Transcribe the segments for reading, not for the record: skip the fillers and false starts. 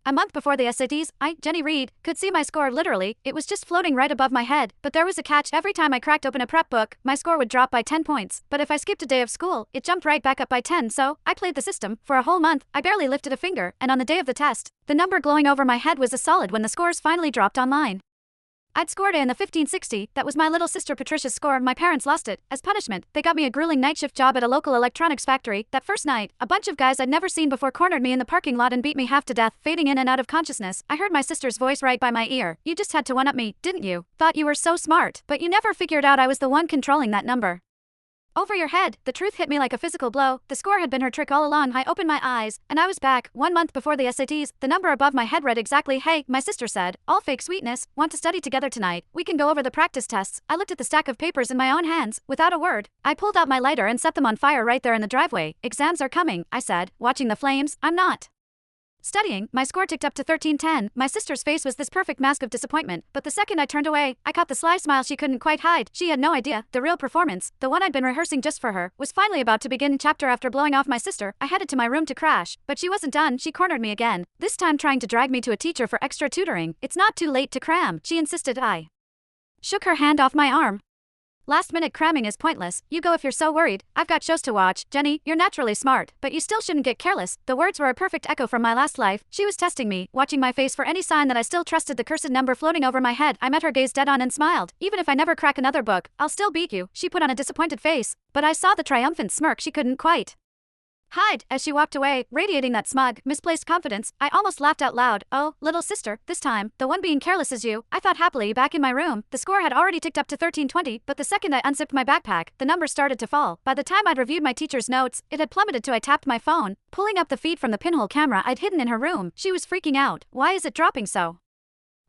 A month before the SATs, I, Jenny Reed, could see my score literally. It was just floating right above my head. But there was a catch. Every time I cracked open a prep book, my score would drop by 10 points. But if I skipped a day of school, it jumped right back up by 10. So, I played the system. For a whole month, I barely lifted a finger. And on the day of the test, the number glowing over my head was a solid when the scores finally dropped online. I'd scored A in the 1560, that was my little sister Patricia's score. My parents lost it. As punishment, they got me a grueling night shift job at a local electronics factory. That first night, a bunch of guys I'd never seen before cornered me in the parking lot and beat me half to death, fading in and out of consciousness. I heard my sister's voice right by my ear. "You just had to one-up me, didn't you? Thought you were so smart, but you never figured out I was the one controlling that number." Over your head, the truth hit me like a physical blow. The score had been her trick all along. I opened my eyes, and I was back. 1 month before the SATs, the number above my head read exactly, "Hey," my sister said, "all fake sweetness, want to study together tonight? We can go over the practice tests." I looked at the stack of papers in my own hands, without a word. I pulled out my lighter and set them on fire right there in the driveway. "Exams are coming," I said, watching the flames. "I'm not studying." My score ticked up to 1310. My sister's face was this perfect mask of disappointment, but the second I turned away, I caught the sly smile she couldn't quite hide. She had no idea. The real performance, the one I'd been rehearsing just for her, was finally about to begin. Chapter after blowing off my sister, I headed to my room to crash, but she wasn't done. She cornered me again, this time trying to drag me to a teacher for extra tutoring. "It's not too late to cram," she insisted. I shook her hand off my arm. "Last-minute cramming is pointless. You go if you're so worried. I've got shows to watch. Jenny, you're naturally smart, but you still shouldn't get careless." The words were a perfect echo from my last life. She was testing me, watching my face for any sign that I still trusted the cursed number floating over my head. I met her gaze dead on and smiled. "Even if I never crack another book, I'll still beat you." She put on a disappointed face, but I saw the triumphant smirk she couldn't quite hide as she walked away, radiating that smug, misplaced confidence. I almost laughed out loud. "Oh, little sister, this time, the one being careless is you," I thought happily. Back in my room, the score had already ticked up to 1320, but the second I unzipped my backpack, the number started to fall. By the time I'd reviewed my teacher's notes, it had plummeted to I tapped my phone, pulling up the feed from the pinhole camera I'd hidden in her room. She was freaking out. "Why is it dropping so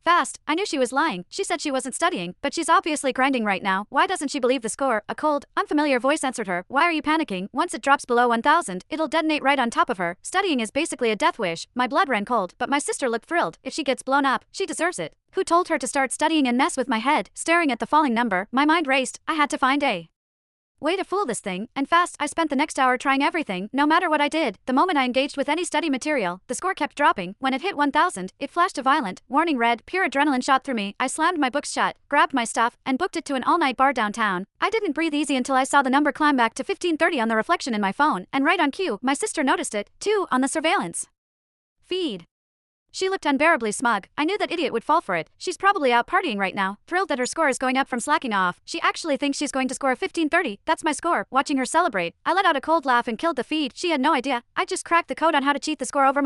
fast?" I knew she was lying. She said she wasn't studying, but she's obviously grinding right now. Why doesn't she believe the score? A cold, unfamiliar voice answered her. "Why are you panicking? Once it drops below 1000, it'll detonate right on top of her. Studying is basically a death wish." My blood ran cold, but my sister looked thrilled. "If she gets blown up, she deserves it. Who told her to start studying?" and mess with my head, staring at the falling number. My mind raced. I had to find a way to fool this thing, and fast. I spent the next hour trying everything, no matter what I did. The moment I engaged with any study material, the score kept dropping. When it hit 1000, it flashed a violent warning red. Pure adrenaline shot through me. I slammed my books shut, grabbed my stuff, and booked it to an all-night bar downtown. I didn't breathe easy until I saw the number climb back to 1530 on the reflection in my phone, and right on cue, my sister noticed it, too, on the surveillance feed. She looked unbearably smug. I knew that idiot would fall for it. She's probably out partying right now, thrilled that her score is going up from slacking off. She actually thinks she's going to score 1530. That's my score. Watching her celebrate, I let out a cold laugh and killed the feed. She had no idea. I just cracked the code on how to cheat the score over my